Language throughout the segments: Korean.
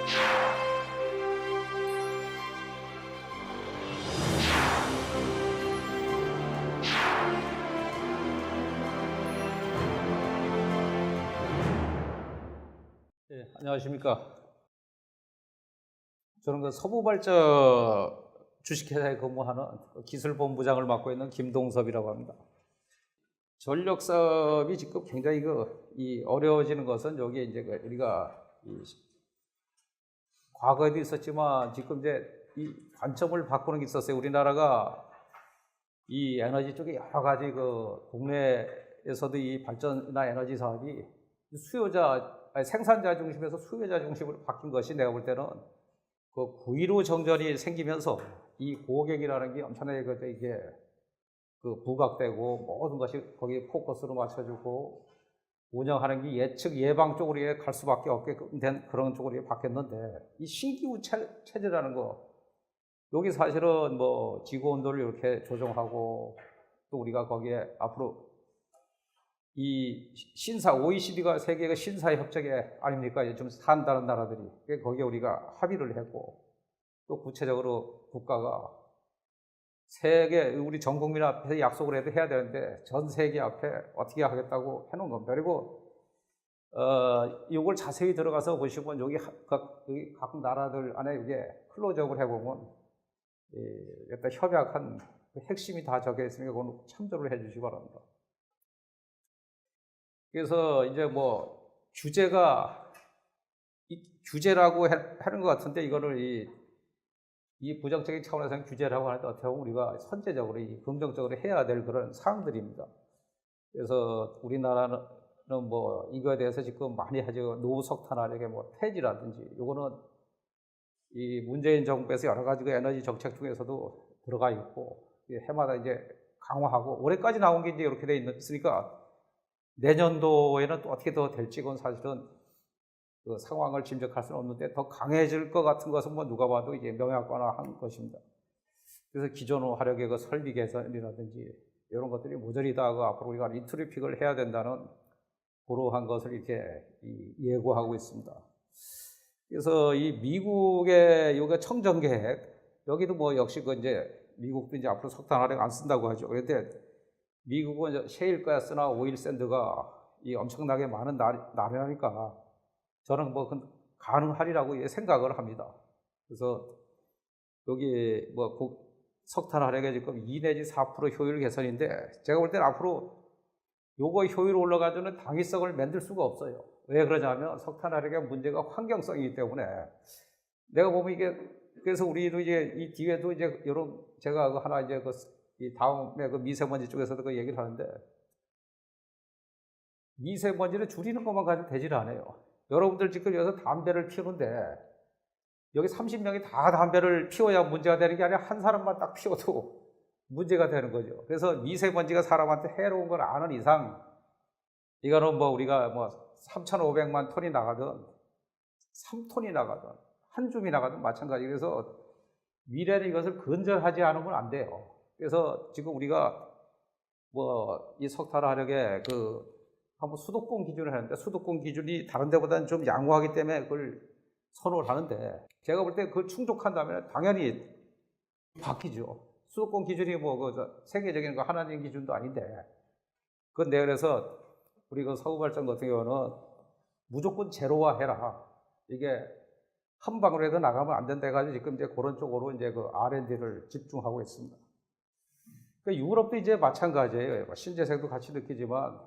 네, 안녕하십니까. 저는 그 서부발전 주식회사에 근무하는 기술본부장을 맡고 있는 김동섭이라고 합니다. 전력 사업이 지금 굉장히 어려워지는 것은 여기에 이제 우리가 과거에도 있었지만 지금 이제 이 관점을 바꾸는 게 있었어요. 우리나라가 이 에너지 쪽에 여러 가지 국내에서도 이 발전이나 에너지 사업이 생산자 중심에서 수요자 중심으로 바뀐 것이 내가 볼 때는 9.15 정전이 생기면서 이 고객이라는 게 엄청나게 이게 부각되고 모든 것이 거기에 포커스로 맞춰주고 운영하는 게 예측 예방 쪽으로 갈 수밖에 없게 된 그런 쪽으로 바뀌었는데 이 신기후 체제라는 거 여기 사실은 지구 온도를 이렇게 조정하고 또 우리가 거기에 앞으로 이 OECD가 세계의 신사의 협정에 아닙니까? 좀 산다는 나라들이. 거기에 우리가 합의를 했고, 또 구체적으로 국가가 우리 전 국민 앞에서 약속을 해도 해야 되는데, 전 세계 앞에 어떻게 하겠다고 해놓은 겁니다. 그리고, 이걸 자세히 들어가서 보시면, 여기 각 나라들 안에 이게 클로즈업을 해보면, 일단 협약한 핵심이 다 적혀 있으니까 그건 참조를 해 주시기 바랍니다. 그래서 이제 규제라고 하는 것 같은데 이거를 이 부정적인 차원에서는 규제라고 하는데 어떻게 보면 우리가 선제적으로 긍정적으로 해야 될 그런 사항들입니다. 그래서 우리나라는 이거에 대해서 지금 많이 하죠. 노석탄화력의 폐지라든지 요거는 이 문재인 정부에서 여러 가지 에너지 정책 중에서도 들어가 있고 해마다 이제 강화하고 올해까지 나온 게 이제 이렇게 돼 있으니까 내년도에는 또 어떻게 더 될지 그건 사실은 상황을 짐작할 수는 없는데 더 강해질 것 같은 것은 누가 봐도 이제 명약관화한 것입니다. 그래서 기존 화력의 설비 개선이라든지 이런 것들이 모조리 다 앞으로 우리가 리트리픽을 해야 된다는 그러한 것을 이렇게 예고하고 있습니다. 그래서 이 미국의 요게 청정 계획 여기도 역시 이제 미국도 이제 앞으로 석탄 화력 안 쓴다고 하죠. 그런데 미국은 셰일가스나 오일 샌드가 엄청나게 많은 나라니까 저는 가능하리라고 생각을 합니다. 그래서 여기 석탄 화력의 지금 2 내지 4% 효율 개선인데 제가 볼 때는 앞으로 요거 효율 올라가지고는 당위성을 만들 수가 없어요. 왜 그러냐면 석탄 화력의 문제가 환경성이기 때문에 내가 보면 이게 그래서 우리도 이제 이 뒤에도 이제 이런 제가 하나 이제 이 다음에 미세먼지 쪽에서도 얘기를 하는데 미세먼지를 줄이는 것만 가지고 되질 않아요. 여러분들 지금 여기서 담배를 피우는데 여기 30명이 다 담배를 피워야 문제가 되는 게 아니라 한 사람만 딱 피워도 문제가 되는 거죠. 그래서 미세먼지가 사람한테 해로운 걸 아는 이상 이거는 우리가 3,500만 톤이 나가든 3톤이 나가든 한 줌이 나가든 마찬가지. 그래서 미래는 이것을 근절하지 않으면 안 돼요. 그래서 지금 우리가 이 석탄 화력에 한번 수도권 기준을 하는데 수도권 기준이 다른 데보다는 좀 양호하기 때문에 그걸 선호를 하는데 제가 볼 때 그걸 충족한다면 당연히 바뀌죠. 수도권 기준이 세계적인 하나님 기준도 아닌데 그런데 그래서 우리 서부발전 같은 경우는 무조건 제로화 해라. 이게 한 방울에도 나가면 안 된다 해가지고 지금 이제 그런 쪽으로 이제 R&D를 집중하고 있습니다. 유럽도 이제 마찬가지예요. 신재생도 같이 느끼지만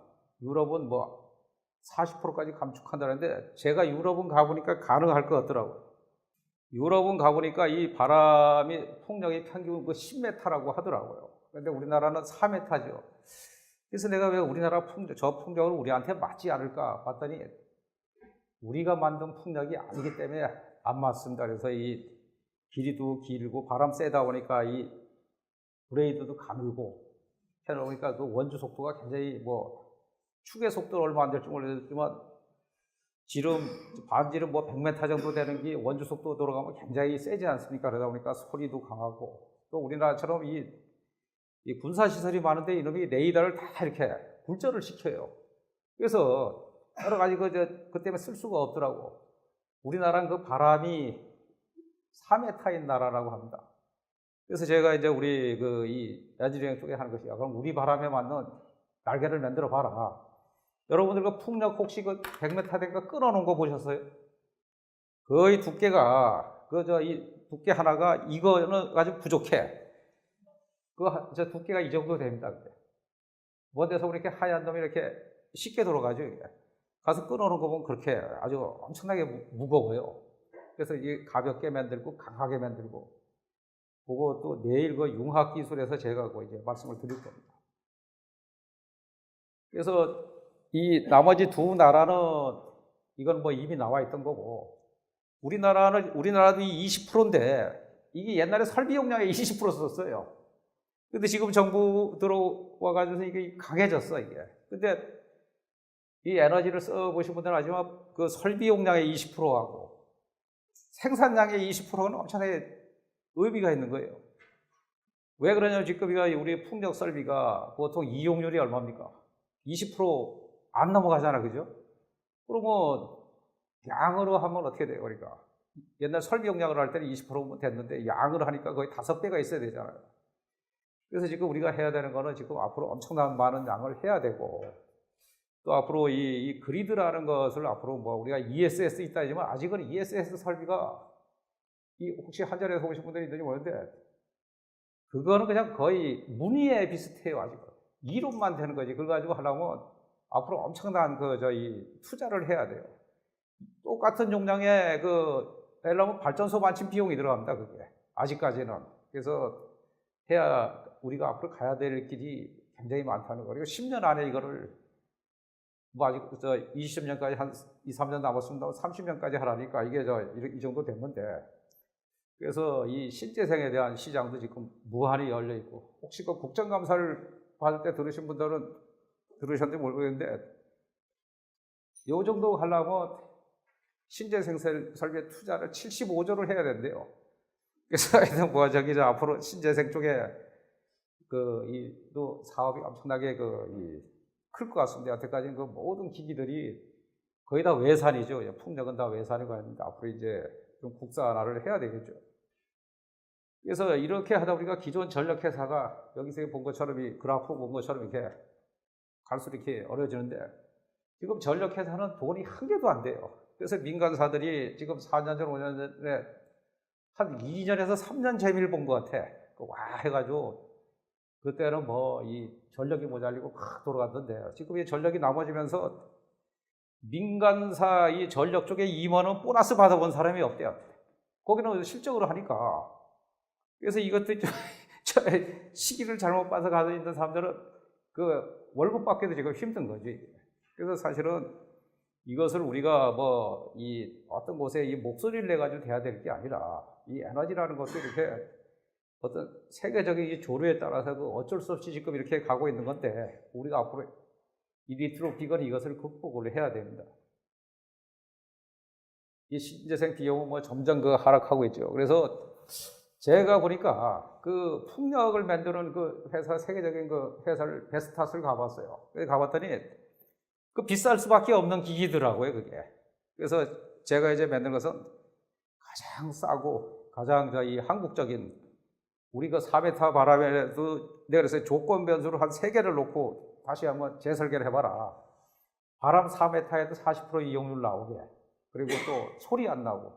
유럽은 40%까지 감축한다는데 제가 유럽은 가보니까 가능할 것 같더라고요. 유럽은 가보니까 이 바람이 풍력이 평균 10m라고 하더라고요. 그런데 우리나라는 4m죠. 그래서 내가 왜 우리나라 저 풍력을 우리한테 맞지 않을까 봤더니 우리가 만든 풍력이 아니기 때문에 안 맞습니다. 그래서 이 길이도 길고 바람 세다 보니까 이 브레이드도 가늘고 해놓으니까 원주 속도가 굉장히 축의 속도는 얼마 안 될 줄 모르겠지만 반지름 100m 정도 되는 게 원주 속도 들어가면 굉장히 세지 않습니까? 그러다 보니까 소리도 강하고 또 우리나라처럼 이 군사시설이 많은데 이놈이 레이더를 다 이렇게 굴절을 시켜요. 그래서 여러 가지 그 때문에 쓸 수가 없더라고. 우리나라는 그 바람이 3m인 나라라고 합니다. 그래서 제가 이제 우리 이 야지령 쪽에 하는 것이야. 그럼 우리 바람에 맞는 날개를 만들어 봐라. 여러분들 그 풍력 혹시 그 100m 된가 끊어놓은 거 보셨어요? 거의 두께가 이 두께 하나가 이거는 아주 부족해. 저 두께가 이 정도 됩니다. 먼 데서 이렇게 하얀 놈이 이렇게 쉽게 돌아가죠. 이게. 가서 끊어놓은 거 보면 그렇게 아주 엄청나게 무거워요. 그래서 이게 가볍게 만들고 강하게 만들고, 그거 또 내일 그 융합 기술에서 제가 이제 말씀을 드릴 겁니다. 그래서 이 나머지 두 나라는 이건 뭐 이미 나와 있던 거고, 우리나라도 이 20%인데 이게 옛날에 설비 용량의 20% 썼어요. 근데 지금 정부 들어와가지고 이게 강해졌어, 이게. 근데 이 에너지를 써보신 분들은 알지만 그 설비 용량의 20%하고 생산량의 20%는 엄청나게 의미가 있는 거예요. 왜 그러냐면 지금 우리 풍력 설비가 보통 이용률이 얼마입니까? 20%안 넘어가잖아, 그죠? 그러면 양으로 하면 어떻게 돼요, 우리가? 옛날 설비 용량으로 할 때는 20%면 됐는데 양으로 하니까 거의 5배가 있어야 되잖아요. 그래서 지금 우리가 해야 되는 거는 지금 앞으로 엄청난 많은 양을 해야 되고, 또 앞으로 이 그리드라는 것을 앞으로 뭐 우리가 ESS 있다 하지만 아직은 ESS 설비가 혹시 한전에서 오신 분들이 있는지 모르는데 그거는 그냥 거의 문의에 비슷해요. 아직은 이론만 되는 거지. 그걸 가지고 하려면 앞으로 엄청난 투자를 해야 돼요. 똑같은 용량의 하려면 발전소 만침 비용이 들어갑니다. 그게 아직까지는. 그래서 해야 우리가 앞으로 가야 될 길이 굉장히 많다는 거. 그리고 10년 안에 이거를 뭐 아직 20년까지 한 2, 3년 남았습니다. 30년까지 하라니까 이게 이 정도 됐는데, 그래서 이 신재생에 대한 시장도 지금 무한히 열려 있고, 혹시 그 국정감사를 받을 때 들으신 분들은 들으셨는지 모르겠는데, 요 정도 하려면 신재생 설비에 투자를 75조를 해야 된대요. 그래서 하여튼 뭐 앞으로 신재생 쪽에 또 사업이 엄청나게 클 것 같습니다. 여태까지는 그 모든 기기들이 거의 다 외산이죠. 풍력은 다 외산이고 하는데 앞으로 이제 좀 국산화를 해야 되겠죠. 그래서 이렇게 하다 보니까 기존 전력회사가 여기서 본 것처럼 이 그래프 본 것처럼 이렇게 갈수록 이렇게 어려워지는데, 지금 전력회사는 돈이 한 개도 안 돼요. 그래서 민간사들이 지금 4년 전, 5년 전에 한 2년에서 3년 재미를 본 것 같아. 와 해가지고 그때는 뭐 이 전력이 모자리고 막 돌아갔는데, 지금 이 전력이 남아지면서 민간사 이 전력 쪽에 임원은 보너스 받아본 사람이 없대요. 거기는 실적으로 하니까. 그래서 이것도 시기를 잘못 봐서 가서 있는 사람들은 월급 받기도 지금 힘든 거지. 그래서 사실은 이것을 우리가 뭐 어떤 곳에 이 목소리를 내가지고 돼야 될 게 아니라, 이 에너지라는 것도 이렇게 어떤 세계적인 이 조류에 따라서 어쩔 수 없이 지금 이렇게 가고 있는 건데, 우리가 앞으로 이 리트로 비건 이것을 극복을 해야 됩니다. 이 신재생 비용은 뭐 점점 하락하고 있죠. 그래서 제가 보니까 풍력을 만드는 회사, 세계적인 회사를 베스탓을 가봤어요. 가봤더니 비쌀 수밖에 없는 기기더라고요, 그게. 그래서 제가 이제 만든 것은 가장 싸고 가장 한국적인, 우리 4m 바람에도 내가 그래서 조건 변수를 한 3개를 놓고 다시 한번 재설계를 해봐라. 바람 4m에도 40% 이용률 나오게. 그리고 또 소리 안 나고.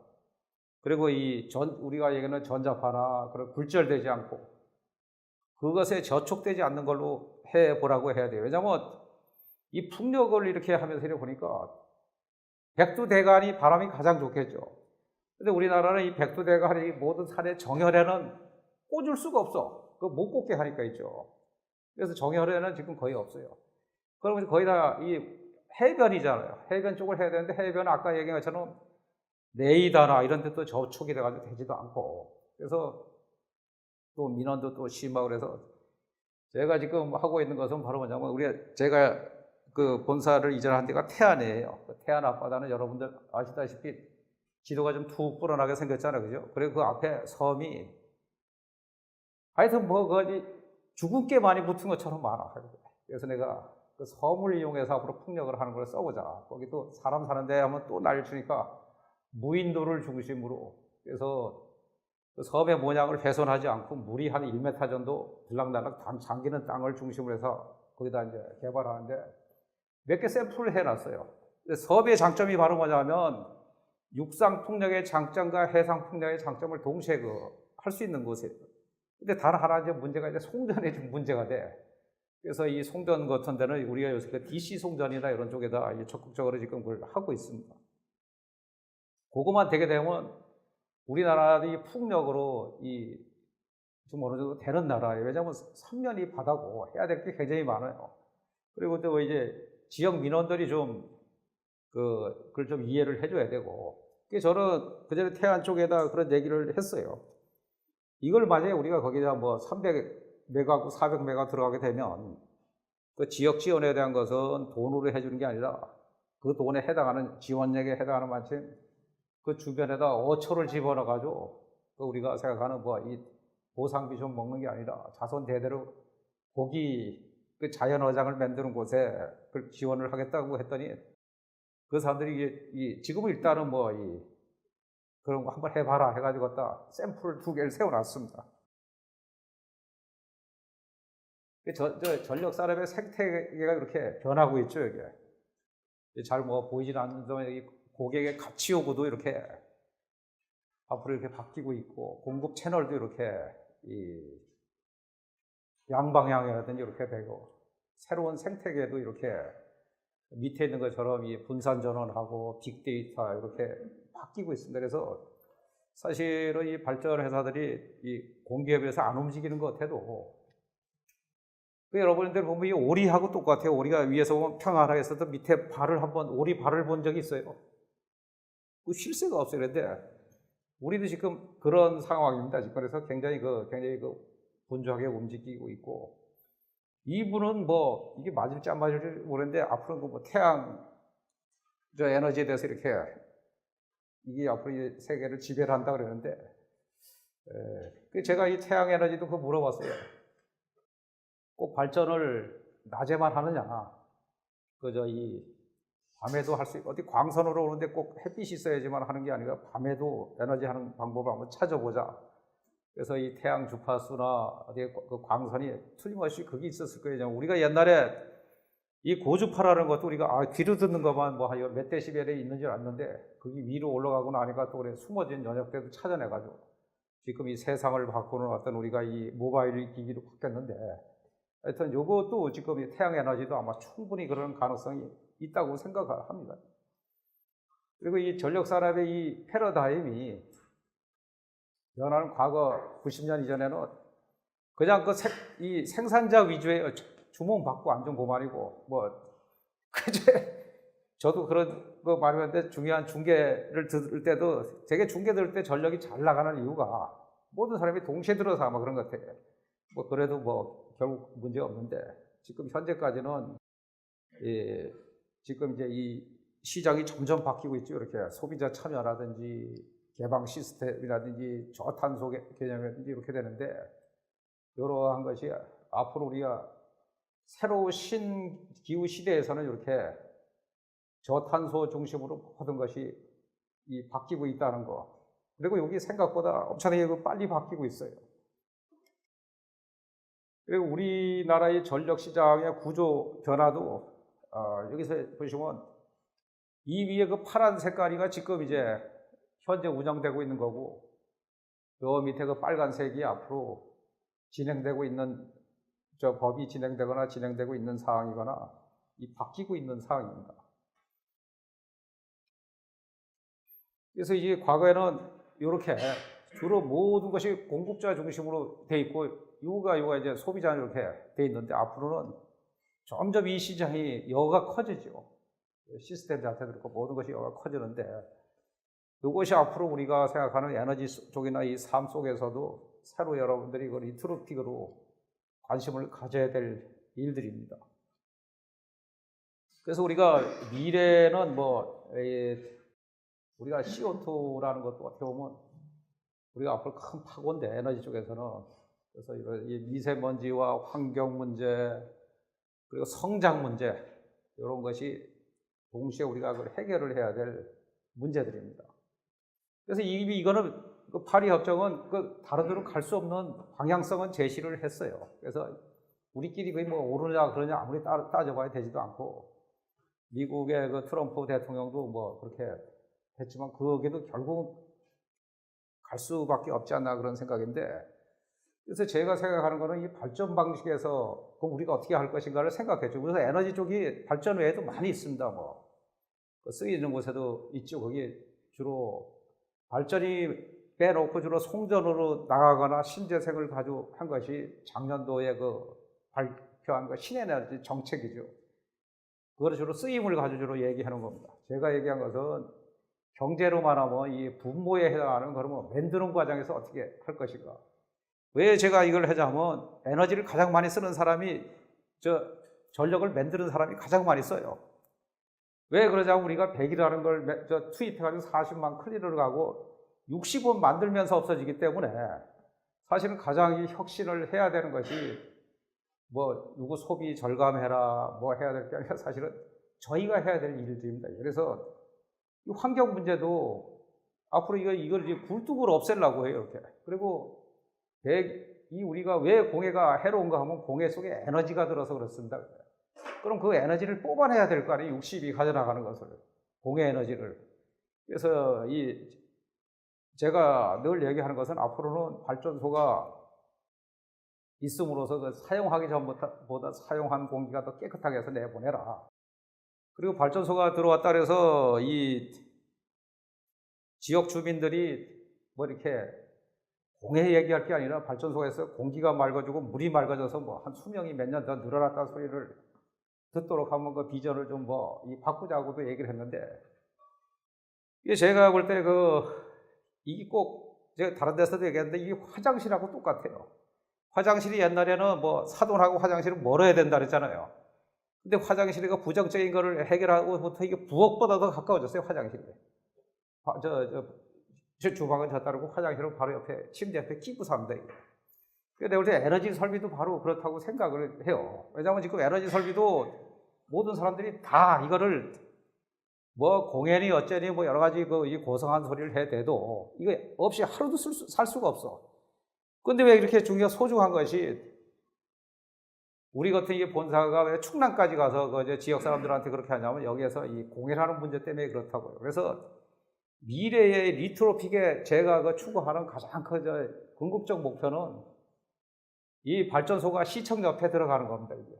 그리고 우리가 얘기하는 전자파나 굴절되지 않고 그것에 저촉되지 않는 걸로 해보라고 해야 돼요. 왜냐하면 이 풍력을 이렇게 하면서 보니까 백두대간이 바람이 가장 좋겠죠. 근데 우리나라는 이 백두대간이 모든 산의 정열에는 꽂을 수가 없어. 못 꽂게 하니까 있죠. 그래서 정열에는 지금 거의 없어요. 그러면 거의 다 이 해변이잖아요. 해변 쪽을 해야 되는데, 해변은 아까 얘기한 것처럼 레이더나 이런 데 또 저촉이 돼가지고 되지도 않고, 그래서 또 민원도 또 심하고, 그래서 제가 지금 하고 있는 것은 바로 뭐냐면, 제가 본사를 이전한 데가 태안이에요. 태안 앞바다는 여러분들 아시다시피 지도가 좀 툭 불어나게 생겼잖아요. 그죠? 그리고 그 앞에 섬이 하여튼 죽은 게 많이 붙은 것처럼 많아. 그래서 내가 섬을 이용해서 앞으로 풍력을 하는 걸 써보자. 거기 또 사람 사는데 하면 또 난리 치니까 무인도를 중심으로, 그래서 그 섬의 모양을 훼손하지 않고 물이 한 1m 정도 들락날락 잠기는 땅을 중심으로 해서 거기다 이제 개발하는데 몇 개 샘플을 해놨어요. 섬의 장점이 바로 뭐냐면 육상 풍력의 장점과 해상 풍력의 장점을 동시에 할 수 있는 곳이에요. 근데 단 하나 이제 문제가 이제 송전에 좀 문제가 돼. 그래서 이 송전 같은 데는 우리가 요새 그 DC 송전이나 이런 쪽에다 적극적으로 지금 그걸 하고 있습니다. 그것만 되게 되면 우리나라의 풍력으로 좀 어느 정도 되는 나라예요. 왜냐하면 삼면이 바다고 해야 될 게 굉장히 많아요. 그리고 또 이제 지역 민원들이 좀 그걸 좀 이해를 해줘야 되고. 그래서 저는 그전에 태안 쪽에다 그런 얘기를 했어요. 이걸 만약에 우리가 거기다 뭐 300메가고 400메가 들어가게 되면 그 지역 지원에 대한 것은 돈으로 해주는 게 아니라 그 돈에 해당하는 지원액에 해당하는 만큼 그 주변에다 어초를 집어넣어가지고 우리가 생각하는 뭐 이 보상비 좀 먹는 게 아니라 자손 대대로 고기 그 자연어장을 만드는 곳에 그 지원을 하겠다고 했더니 그 사람들이 지금은 일단은 뭐 그런 거 한번 해봐라 해가지고 갖다 샘플 2개를 세워놨습니다. 전력 산업의 생태계가 이렇게 변하고 있죠, 이게. 잘 뭐 보이진 않는데 고객의 가치 요구도 이렇게 앞으로 이렇게 바뀌고 있고 공급 채널도 이렇게 양방향이라든지 이렇게 되고 새로운 생태계도 이렇게 밑에 있는 것처럼 이 분산 전원하고 빅데이터 이렇게 바뀌고 있습니다. 그래서 사실은 이 발전 회사들이 이 공기업에서 안 움직이는 것 같아도 여러분들 보면 이 오리하고 똑같아요. 오리가 위에서 보면 평안하게서도 밑에 오리 발을 본 적이 있어요. 그 쉴 새가 없어요. 그런데 우리도 지금 그런 상황입니다. 지금 그래서 굉장히 분주하게 움직이고 있고 이분은 뭐 이게 맞을지 안 맞을지 모르는데 앞으로 뭐 태양 에너지에 대해서 이렇게 이게 앞으로 이 세계를 지배를 한다 그러는데 제가 이 태양 에너지도 그거 물어봤어요. 꼭 발전을 낮에만 하느냐? 밤에도 할 수 있고 어디 광선으로 오는데 꼭 햇빛이 있어야지만 하는 게 아니라 밤에도 에너지 하는 방법을 한번 찾아보자. 그래서 이 태양 주파수나 어디 그 광선이 틀림없이 그게 있었을 거예요. 우리가 옛날에 이 고주파라는 것도 우리가 귀로 듣는 것만 뭐 몇 데시벨에 있는 줄 알았는데 그게 위로 올라가고 나니까 또 그래 숨어진 연역대도 찾아내가지고 지금 이 세상을 바꾸는 어떤 우리가 이 모바일 기기로 바뀌었는데 하여튼 요것도 지금 이 태양 에너지도 아마 충분히 그런 가능성이 있다고 생각합니다. 그리고 이 전력 산업의 이 패러다임이 변화는 과거 90년 이전에는 그냥 이 생산자 위주의 주문 받고 앉은 고만이고 저도 그런 거 말하는데 중요한 중계를 들을 때도 되게 중계 들을 때 전력이 잘 나가는 이유가 모든 사람이 동시에 들어서 아마 그런 것 같아요. 그래도 결국 문제가 없는데 지금 현재까지는 지금 이제 이 시장이 점점 바뀌고 있죠. 이렇게 소비자 참여라든지 개방 시스템이라든지 저탄소 개념이라든지 이렇게 되는데 이러한 것이 앞으로 우리가 새로운 신기후 시대에서는 이렇게 저탄소 중심으로 모든 것이 바뀌고 있다는 거. 그리고 여기 생각보다 엄청나게 빨리 바뀌고 있어요. 그리고 우리나라의 전력 시장의 구조 변화도 여기서 보시면 이 위에 그 파란 색깔이가 지금 이제 현재 운영되고 있는 거고 요 밑에 그 빨간색이 앞으로 진행되고 있는 법이 진행되거나 진행되고 있는 사항이거나 바뀌고 있는 사항입니다. 그래서 이제 과거에는 이렇게 주로 모든 것이 공급자 중심으로 돼 있고 요가 이제 소비자 이렇게 돼 있는데 앞으로는 점점 이 시장이 여가 커지죠. 시스템 자체도 그렇고 모든 것이 여가 커지는데 이것이 앞으로 우리가 생각하는 에너지 쪽이나 이 삶 속에서도 새로 여러분들이 이걸 트로픽으로 관심을 가져야 될 일들입니다. 그래서 우리가 미래는 우리가 CO2라는 것도 어떻게 보면 우리가 앞으로 큰 파고인데 에너지 쪽에서는 그래서 이 미세먼지와 환경 문제 그리고 성장 문제 이런 것이 동시에 우리가 그걸 해결을 해야 될 문제들입니다. 그래서 이거는 그 파리 협정은 그 다른 데로 갈 수 없는 방향성은 제시를 했어요. 그래서 우리끼리 그게 뭐 오르냐 그러냐 아무리 따져봐야 되지도 않고, 미국의 그 트럼프 대통령도 뭐 그렇게 했지만 거기도 결국 갈 수밖에 없지 않나 그런 생각인데, 그래서 제가 생각하는 거는 이 발전 방식에서 그럼 우리가 어떻게 할 것인가를 생각했죠. 그래서 에너지 쪽이 발전 외에도 많이 있습니다. 뭐 쓰이는 곳에도 있죠. 거기 주로 발전이 빼놓고 주로 송전으로 나가거나 신재생을 가지고 한 것이 작년도에 그 발표한 그 신에너지 정책이죠. 그걸 주로 쓰임을 가지고 주로 얘기하는 겁니다. 제가 얘기한 것은 경제로 말하면 이 분모에 해당하는 그러면 만드는 과정에서 어떻게 할 것인가. 왜 제가 이걸 하자면 에너지를 가장 많이 쓰는 사람이 전력을 만드는 사람이 가장 많이 써요. 왜 그러자면 우리가 100이라는 걸 투입해가지고 40만 클린을 가고 60원 만들면서 없어지기 때문에 사실은 가장 이 혁신을 해야 되는 것이 뭐 누구 소비 절감해라 뭐 해야 될 게 아니라 사실은 저희가 해야 될 일들입니다. 그래서 이 환경 문제도 앞으로 이걸 이제 굴뚝으로 없애려고 해요. 이렇게. 그리고 우리가 왜 공해가 해로운가 하면 공해 속에 에너지가 들어서 그렇습니다. 그럼 그 에너지를 뽑아내야 될 거 아니에요. 60이 가져나가는 것을. 공해 에너지를. 그래서 제가 늘 얘기하는 것은 앞으로는 발전소가 있음으로써 그 사용하기 전보다 사용한 공기가 더 깨끗하게 해서 내보내라. 그리고 발전소가 들어왔다 그래서 이 지역 주민들이 뭐 이렇게 공해 얘기할 게 아니라 발전소에서 공기가 맑아지고 물이 맑아져서 뭐 한 수명이 몇 년 더 늘어났다는 소리를 듣도록 하면 그 비전을 좀 바꾸자고도 얘기를 했는데, 이게 제가 볼 때 이게 꼭 제가 다른 데서도 얘기했는데 이게 화장실하고 똑같아요. 화장실이 옛날에는 뭐 사돈하고 화장실은 멀어야 된다 그랬잖아요. 근데 화장실이 부정적인 거를 해결하고부터 이게 부엌보다 더 가까워졌어요, 화장실이. 저 주방은 저 따르고 화장실은 바로 옆에 침대 옆에 끼고 삽니다. 내가 볼 때 에너지 설비도 바로 그렇다고 생각을 해요. 왜냐하면 지금 에너지 설비도 모든 사람들이 다 이거를 뭐 공연이 어쩌니 뭐 여러 가지 이 고성한 소리를 해대도 이거 없이 하루도 살 수가 없어. 근데 왜 이렇게 소중한 것이 우리 같은 이 본사가 왜 충남까지 가서 이제 지역 사람들한테 그렇게 하냐면 여기에서 이 공해라는 문제 때문에 그렇다고요. 그래서 미래의 리트로픽에 제가 추구하는 가장 궁극적 목표는 이 발전소가 시청 옆에 들어가는 겁니다, 이게.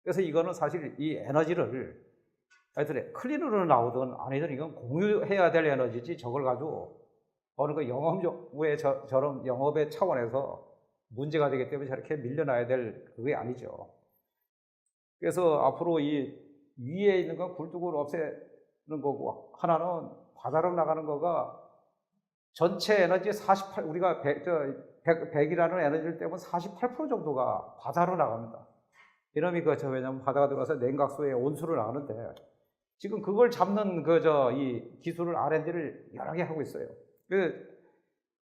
그래서 이거는 사실 이 에너지를 하여튼 클린으로 나오든 아니든 이건 공유해야 될 에너지지 저걸 가지고 어느 영업의 영업의 차원에서 문제가 되기 때문에 저렇게 밀려나야 될 그게 아니죠. 그래서 앞으로 이 위에 있는 건 굴뚝을 없애는 거고, 하나는 바다로 나가는 거가 전체 에너지 48, 우리가 100이라는 에너지를 떼면 48% 정도가 바다로 나갑니다. 이놈이 왜냐면 바다가 들어가서 냉각소의 온수를 나가는데, 지금 그걸 잡는 이 기술을 R&D를 여러 개 하고 있어요.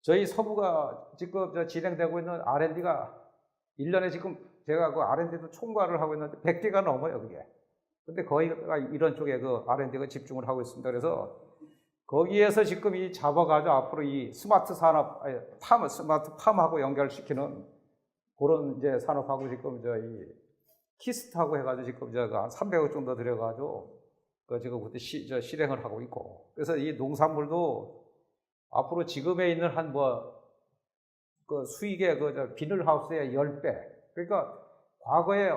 저희 서부가 지금 진행되고 있는 R&D가 1년에 지금 제가 R&D도 총괄을 하고 있는데 100개가 넘어요, 그게. 근데 거의가 이런 쪽에 R&D가 집중을 하고 있습니다. 그래서 거기에서 지금 잡아가지고 앞으로 이 스마트 산업, 스마트 팜하고 연결시키는 그런 이제 산업하고 지금 이 키스트하고 해가지고 지금 한 300억 정도 들여가지고 지금 그때 실행을 하고 있고, 그래서 이 농산물도 앞으로 지금에 있는 수익의 비닐하우스의 10배, 그러니까 과거에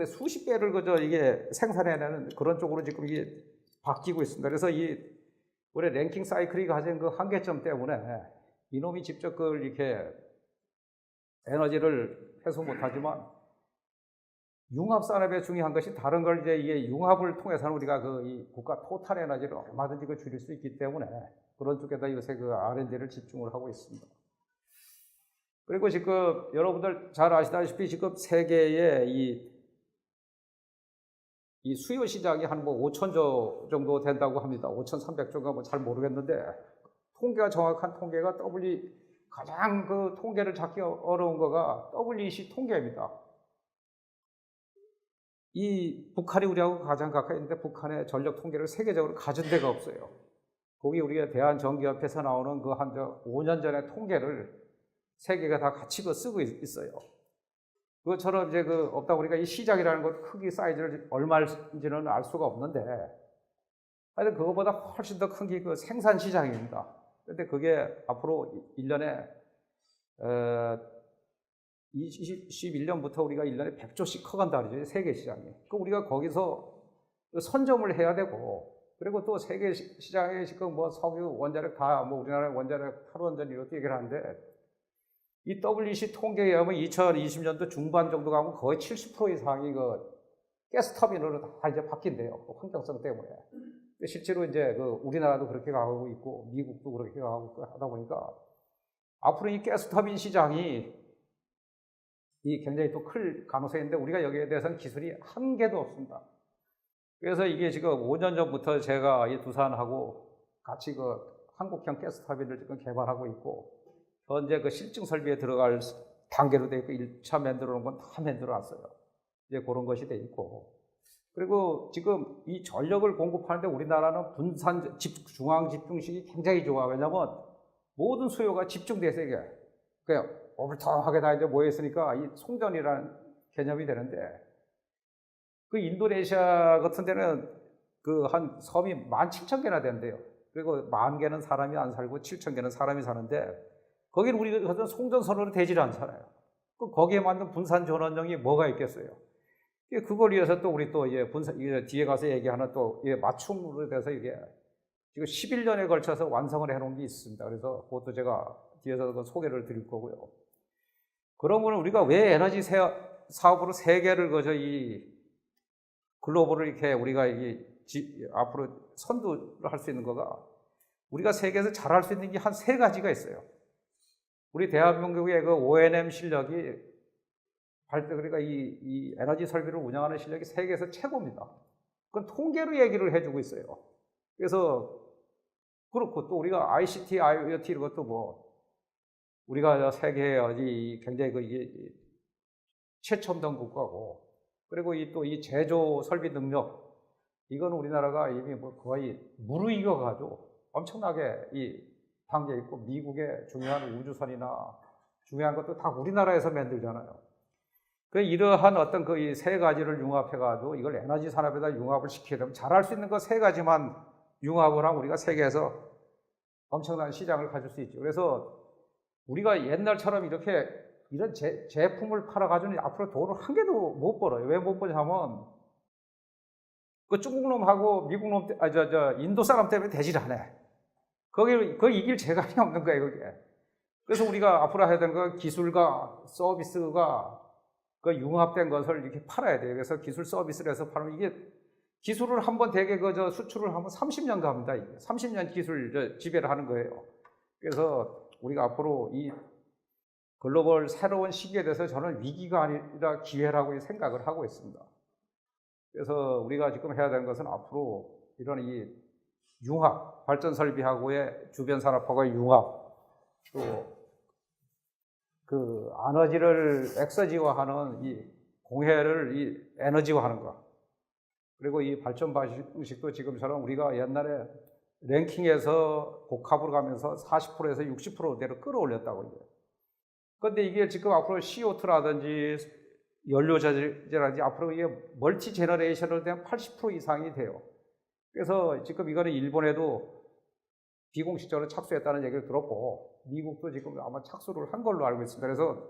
수십 배를 이게 생산해내는 그런 쪽으로 지금 이게 바뀌고 있습니다. 그래서 올해 랭킹 사이클이 가진 한계점 때문에 이놈이 직접 이렇게 에너지를 회수 못하지만 융합산업에 중요한 것이 다른 걸 이게 융합을 통해서는 우리가 이 국가 토탈 에너지를 얼마든지 줄일 수 있기 때문에 그런 쪽에다 요새 R&D를 집중을 하고 있습니다. 그리고 지금 여러분들 잘 아시다시피 지금 세계의 이 수요 시장이 한 5천조 정도 된다고 합니다. 5,300조가 잘 모르겠는데, 정확한 통계가 가장 통계를 찾기 어려운 거가 WEC 통계입니다. 이 북한이 우리하고 가장 가까이 있는데 북한의 전력 통계를 세계적으로 가진 데가 없어요. 거기 우리가 대한전기협회에서 나오는 그 한 5년 전의 통계를 세계가 다 같이 쓰고 있어요. 그것처럼 이제 없다 보니까 이 시장이라는 것 크기 사이즈를 얼마인지는 알 수가 없는데, 하여튼 그거보다 훨씬 더 큰 게 그 생산 시장입니다. 근데 그게 앞으로 1년에 21년부터 우리가 1년에 100조씩 커간다 그러죠. 세계 시장이. 그 우리가 거기서 선점을 해야 되고, 그리고 또 세계 시장에 지금 뭐 석유, 원자력 다, 뭐 우리나라 원자력 탈원전 이렇게 얘기를 하는데, 이 WEC 통계에 의하면 2020년도 중반 정도 가면 거의 70% 이상이 가스 터빈으로 다 이제 바뀐대요. 환경성 때문에. 실제로 이제 우리나라도 그렇게 가고 있고, 미국도 그렇게 가고 있고 하다 보니까, 앞으로 이 가스 터빈 시장이 굉장히 또 클 가능성이 있는데, 우리가 여기에 대해서는 기술이 한 개도 없습니다. 그래서 이게 지금 5년 전부터 제가 이 두산하고 같이 한국형 가스 터빈을 지금 개발하고 있고, 현재 실증 설비에 들어갈 단계로 되어 있고, 1차 만들어 놓은 건 다 만들어 놨어요. 이제 그런 것이 돼 있고. 그리고 지금 이 전력을 공급하는데 우리나라는 중앙 집중식이 굉장히 좋아. 왜냐면 모든 수요가 집중돼서 이게 그냥 오물통하게 다 이제 모여있으니까 이 송전이라는 개념이 되는데, 인도네시아 같은 데는 한 섬이 17,000개나 된대요. 그리고 10,000개는 사람이 안 살고 7,000개는 사람이 사는데, 거기는 우리가 어떤 송전선으로 되질 않잖아요. 거기에 맞는 분산 전원령이 뭐가 있겠어요? 그걸 위해서 또 우리 또 뒤에 가서 얘기하는 또 맞춤으로 돼서 이게 지금 11년에 걸쳐서 완성을 해놓은 게 있습니다. 그래서 그것도 제가 뒤에서 소개를 드릴 거고요. 그러면 우리가 왜 에너지 사업으로 세계를 글로벌을 이렇게 우리가 앞으로 선두를 할 수 있는 거가, 우리가 세계에서 잘할 수 있는 게 한 3가지가 있어요. 우리 대한민국의 O&M 실력이 그러니까 이 에너지 설비를 운영하는 실력이 세계에서 최고입니다. 그건 통계로 얘기를 해주고 있어요. 그래서 그렇고, 또 우리가 ICT, IoT 이런 것도 우리가 세계에 굉장히 최첨단 국가고, 그리고 또 이 제조 설비 능력, 이건 우리나라가 이미 거의 무르익어가지고 엄청나게 이 단계에 있고, 미국의 중요한 우주선이나 중요한 것도 다 우리나라에서 만들잖아요. 이러한 어떤 이 3가지를 융합해가지고 이걸 에너지 산업에다 융합을 시켜야 되면, 잘할 수 있는 거 3가지만 융합을 하면 우리가 세계에서 엄청난 시장을 가질 수 있죠. 그래서 우리가 옛날처럼 이런 제품을 팔아가지고는 앞으로 돈을 한 개도 못 벌어요. 왜 못 버냐면, 중국 놈하고 미국 놈, 인도 사람 때문에 되질 않아. 거기 이길 재간이 없는 거예요, 그게. 그래서 우리가 앞으로 해야 되는 건 기술과 서비스가 융합된 것을 이렇게 팔아야 돼요. 그래서 기술 서비스를 해서 팔면, 이게 기술을 한번 되게 수출을 하면 30년 갑니다. 30년 기술 지배를 하는 거예요. 그래서 우리가 앞으로 이 글로벌 새로운 시기에 대해서 저는 위기가 아니라 기회라고 생각을 하고 있습니다. 그래서 우리가 지금 해야 되는 것은 앞으로 이런 이 융합, 발전 설비하고의 주변 산업하고의 융합, 또 에너지를 엑서지화하는 이 공해를 에너지화하는 것, 그리고 이 발전 방식도 지금처럼 우리가 옛날에 랭킹에서 복합으로 가면서 40%에서 60%대로 끌어올렸다고 이제. 그런데 이게 지금 앞으로 CO2라든지 연료자재라든지 앞으로 이게 멀티 제너레이션으로 되면 80% 이상이 돼요. 그래서 지금 이거는 일본에도 비공식적으로 착수했다는 얘기를 들었고, 미국도 지금 아마 착수를 한 걸로 알고 있습니다. 그래서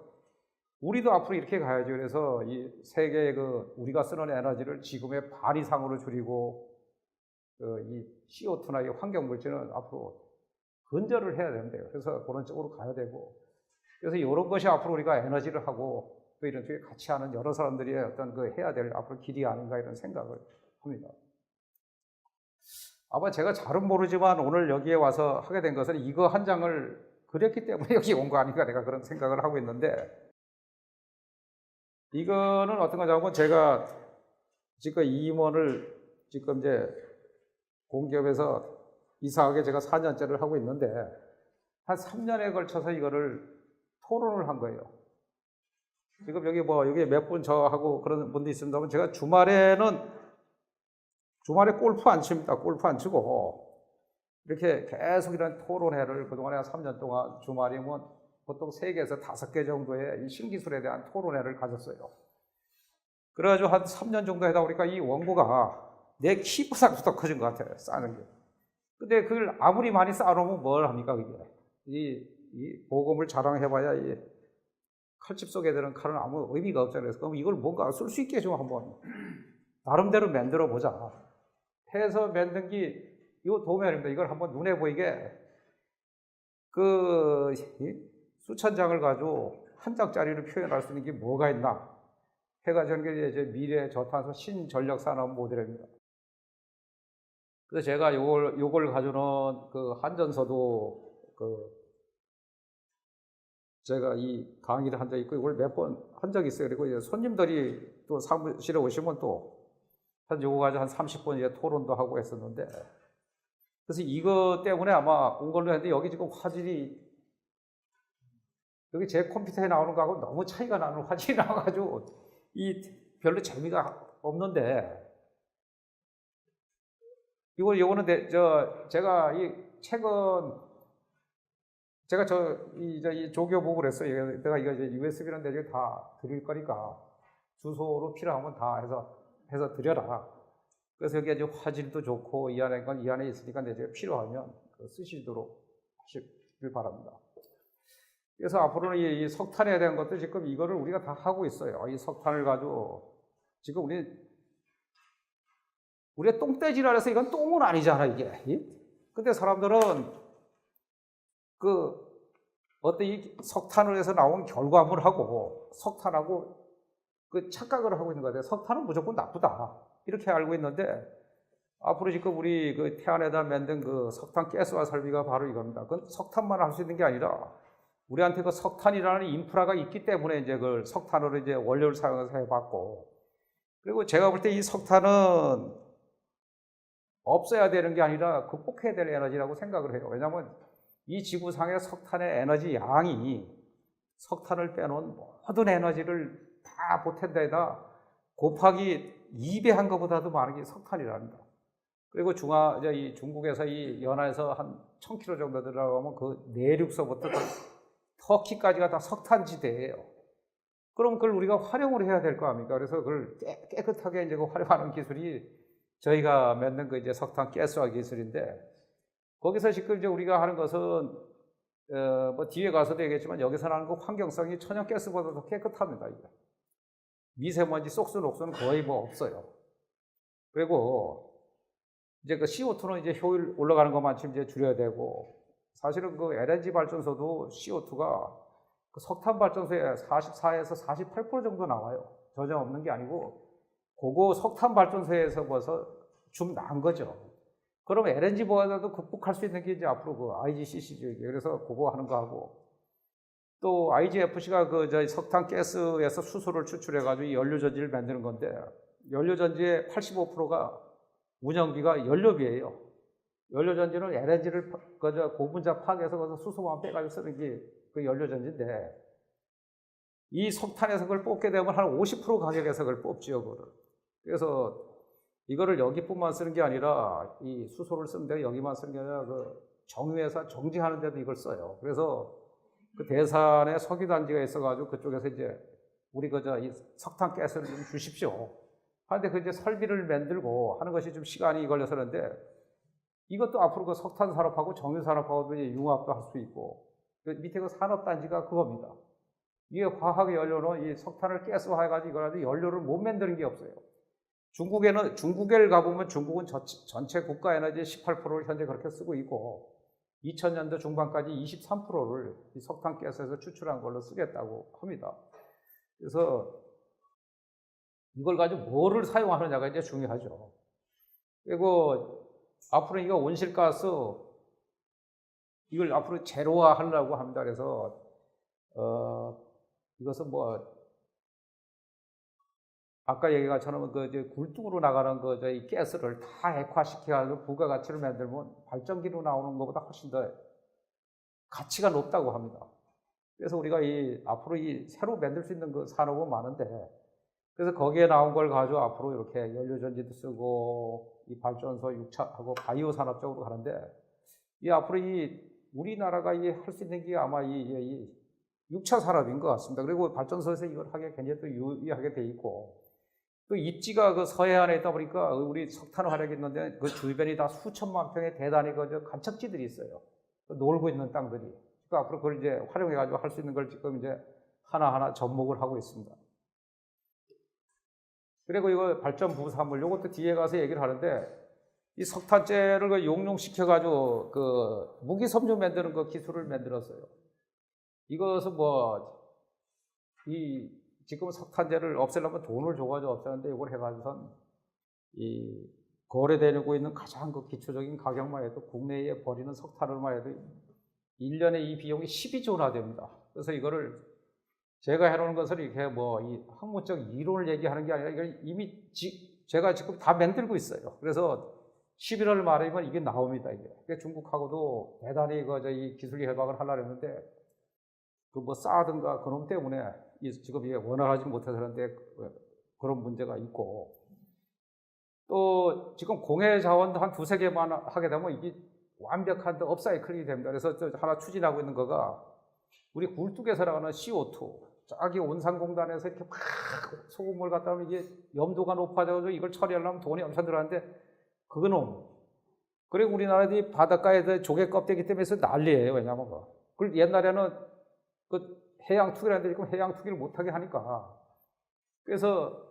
우리도 앞으로 이렇게 가야죠. 그래서 이 세계의 우리가 쓰는 에너지를 지금의 반 이상으로 줄이고, 이 CO2나 이 환경물질은 앞으로 근절을 해야 된대요. 그래서 그런 쪽으로 가야 되고, 그래서 이런 것이 앞으로 우리가 에너지를 하고 또 이런 쪽에 같이 하는 여러 사람들이 어떤 해야 될 앞으로 길이 아닌가 이런 생각을 합니다. 아마 제가 잘은 모르지만 오늘 여기에 와서 하게 된 것은 이거 한 장을 그렸기 때문에 여기 온 거 아닌가, 내가 그런 생각을 하고 있는데, 이거는 어떤 거냐면, 제가 지금 이 임원을 지금 이제 공기업에서 이사하게 제가 4년째를 하고 있는데, 한 3년에 걸쳐서 이거를 토론을 한 거예요. 지금 여기 몇 분 저하고 그런 분도 있습니다만, 제가 주말에 골프 안 칩니다. 골프 안 치고 이렇게 계속 이런 토론회를 그동안에 한 3년 동안 주말이면 보통 3개에서 5개 정도의 이 신기술에 대한 토론회를 가졌어요. 그래가지고 한 3년 정도 하다 보니까 이 원고가 내 키보다도 커진 것 같아요, 쌓는 게. 근데 그걸 아무리 많이 쌓아놓으면 뭘 합니까, 그게. 이 보검을 자랑해봐야 이 칼집 속에 드는 칼은 아무 의미가 없잖아요. 그럼 이걸 뭔가 쓸 수 있게 좀 한번 나름대로 만들어 보자. 해서 만든 게 이거 도면입니다. 이걸 한번 눈에 보이게 그 수천 장을 가지고 한 장짜리로 표현할 수 있는 게 뭐가 있나 해가지고 이제 미래 저탄소 신전력 산업 모델입니다. 그래서 제가 요걸 가지고는 그 한전서도 제가 이 강의를 한 적 있고 이걸 몇 번 한 적이 있어요. 그리고 이제 손님들이 또 사무실에 오시면 또 한 요거 가지고 한 30분 이제 토론도 하고 했었는데, 그래서 이거 때문에 아마 온 걸로 했는데 여기 지금 화질이 여기 제 컴퓨터에 나오는 거하고 너무 차이가 나는 화질이 나와가지고 이 별로 재미가 없는데, 요거는 제가 이 책은 제가 이 조교보고 그랬어요. 내가 이거 이제 USB랑 내게 다 드릴 거니까 주소로 필요하면 다 해서 드려라. 그래서 여기 이제 화질도 좋고 이 안에 있으니까 내가 필요하면 쓰시도록 하시길 바랍니다. 그래서 앞으로는 이 석탄에 대한 것도 지금 이거를 우리가 다 하고 있어요. 이 석탄을 가지고 지금 우리의 똥돼지라 해서 이건 똥은 아니잖아, 이게. 근데 사람들은 어떤 이 석탄을 해서 나온 결과물하고 석탄하고 착각을 하고 있는 것 같아요. 석탄은 무조건 나쁘다. 이렇게 알고 있는데, 앞으로 지금 우리 태안에다 만든 석탄 가스화 설비가 바로 이겁니다. 그건 석탄만 할 수 있는 게 아니라, 우리한테 석탄이라는 인프라가 있기 때문에 이제 그걸 석탄으로 이제 원료를 사용해서 해봤고, 그리고 제가 볼 때 이 석탄은 없어야 되는 게 아니라 극복해야 될 에너지라고 생각을 해요. 왜냐하면 이 지구상의 석탄의 에너지 양이 석탄을 빼놓은 모든 에너지를 다 보탠 데에다 곱하기 2배 한 것보다도 많은 게 석탄이랍니다. 그리고 이 중국에서 이 연안에서 한 1000km 정도 들어가면 그 내륙서부터 터키까지가 다 석탄지대예요. 그럼 그걸 우리가 활용을 해야 될 거 아닙니까? 그래서 그걸 깨끗하게 이제 활용하는 기술이 저희가 만든 이제 석탄 가스화 기술인데, 거기서 지금 이제 우리가 하는 것은 뭐 뒤에 가서도 얘기했지만 여기서 나는 환경성이 천연가스보다 더 깨끗합니다. 이게. 미세먼지 쏙수 녹수는 거의 뭐 없어요. 그리고 이제 CO2는 이제 효율 올라가는 것만큼 이제 줄여야 되고, 사실은 LNG 발전소도 CO2가 석탄 발전소에 44에서 48% 정도 나와요. 전혀 없는 게 아니고, 그거 석탄 발전소에서 벌써 좀 나은 거죠. 그럼 LNG보다도 극복할 수 있는 게 이제 앞으로 IGCC죠. 그래서 그거 하는 거 하고, 또 IGFC가 석탄 가스에서 수소를 추출해가지고 연료전지를 만드는 건데, 연료전지의 85%가 운영비가 연료비예요. 연료전지는 LNG를 고분자 파괴해서 거기서 수소만 빼가지고 쓰는 게 그 연료전지인데, 이 석탄에서 그걸 뽑게 되면 한 50% 가격에서 그걸 뽑지요, 그거를. 그래서 이거를 여기뿐만 쓰는 게 아니라 이 수소를 쓰는데 여기만 쓰는 게 아니라 정유회사 정지하는 데도 이걸 써요. 그래서 대산에 석유단지가 있어가지고 그쪽에서 이제 우리 이 석탄 가스를 좀 주십시오. 하는데 이제 설비를 만들고 하는 것이 좀 시간이 걸려서 그런데, 이것도 앞으로 석탄 산업하고 정유 산업하고도 융합도 할 수 있고, 밑에 산업단지가 그겁니다. 이게 화학 연료는 이 석탄을 가스화해가지고 이걸 아주 연료를 못 만드는 게 없어요. 중국에 가보면 중국은 전체 국가 에너지의 18%를 현재 그렇게 쓰고 있고, 2000년도 중반까지 23%를 이 석탄 가스에서 추출한 걸로 쓰겠다고 합니다. 그래서 이걸 가지고 뭐를 사용하느냐가 이제 중요하죠. 그리고 앞으로 이거 온실가스, 이걸 앞으로 제로화 하려고 합니다. 그래서, 이것은 아까 얘기가 처럼 굴뚝으로 나가는 이 가스를 다 액화시켜가지고 부가가치를 만들면 발전기로 나오는 것보다 훨씬 더 가치가 높다고 합니다. 그래서 우리가 앞으로 새로 만들 수 있는 산업은 많은데, 그래서 거기에 나온 걸 가지고 앞으로 이렇게 연료전지도 쓰고, 이 발전소 6차하고 바이오 산업 쪽으로 가는데, 이 앞으로 이 우리나라가 이 할 수 있는 게 아마 이 6차 산업인 것 같습니다. 그리고 발전소에서 이걸 하게 굉장히 또 유의하게 돼 있고, 또 입지가 그 서해안에 있다 보니까 우리 석탄 화력이 있는데 그 주변이 다 수천만 평의 대단히 그 간척지들이 있어요. 놀고 있는 땅들이. 그러니까 앞으로 그걸 이제 활용해가지고 할 수 있는 걸 지금 이제 하나하나 접목을 하고 있습니다. 그리고 이거 발전 부산물, 요것도 뒤에 가서 얘기를 하는데, 이 석탄재를 그 용융시켜가지고 그 무기 섬유 만드는 그 기술을 만들었어요. 이것은 지금 석탄재를 없애려면 돈을 줘가지고 없애는데, 이걸 해가지고선 이 거래되고 있는 가장 그 기초적인 가격만 해도 국내에 버리는 석탄을만 해도 1년에 이 비용이 12조나 됩니다. 그래서 이거를 제가 해놓은 것을 이렇게 이 학문적 이론을 얘기하는 게 아니라 이걸 이미 제가 지금 다 만들고 있어요. 그래서 11월 말이면 이게 나옵니다, 이게. 중국하고도 대단히 이 기술 협약을 하려고 했는데, 사든가 그놈 때문에 지금 이게 원활하지 못해서 그런데 그런 문제가 있고, 또 지금 공해 자원도 한 두세 개만 하게 되면 이게 완벽한 업사이클이 됩니다. 그래서 하나 추진하고 있는 거가 우리 굴뚝에서 나오는 CO2, 저기 온산공단에서 이렇게 막 소금을 갖다 하면 이게 염도가 높아져서 이걸 처리하려면 돈이 엄청 들어가는데, 그거는, 그리고 우리나라들이 바닷가에 조개 껍데기 때문에 난리예요. 왜냐하면 그걸 옛날에는 그 해양 투기라는데 지금 해양 투기를 못하게 하니까. 그래서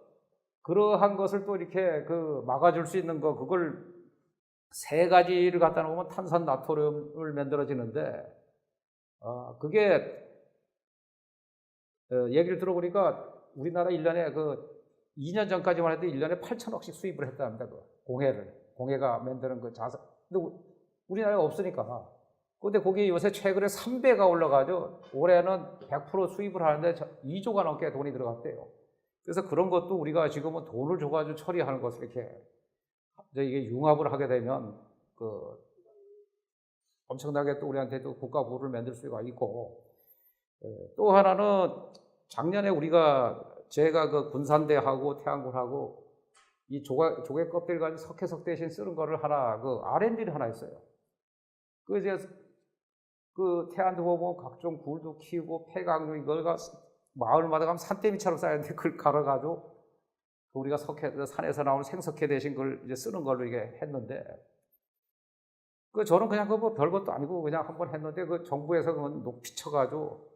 그러한 것을 또 이렇게 막아줄 수 있는 거, 그걸 세 가지를 갖다 놓으면 탄산 나트륨을 만들어지는데, 그게 얘기를 들어보니까 우리나라 1년에 2년 전까지만 해도 1년에 8천억씩 수입을 했답니다. 공해가 만드는 자산. 근데 우리나라가 없으니까. 근데 거기 요새 최근에 3배가 올라가죠. 올해는 100% 수입을 하는데 2조가 넘게 돈이 들어갔대요. 그래서 그런 것도 우리가 지금은 돈을 줘가지고 처리하는 것을 이렇게 이게 융합을 하게 되면 엄청나게 또 우리한테도 국가 부를 만들 수가 있고, 또 하나는 작년에 제가 군산대하고 태안군하고 이 조개 껍질 가지고 석회석 대신 쓰는 거를 하나 R&D를 하나 했어요. 이제 태안도 보면 각종 굴도 키우고 폐강도 이거가 마을마다 가면 산더미처럼 쌓였는데 그걸 갈아가지고 우리가 산에서 나오는 생석회 대신 그걸 이제 쓰는 걸로 이게 했는데, 저는 그냥 별것도 아니고 그냥 한번 했는데 정부에서 그건 높이 쳐가지고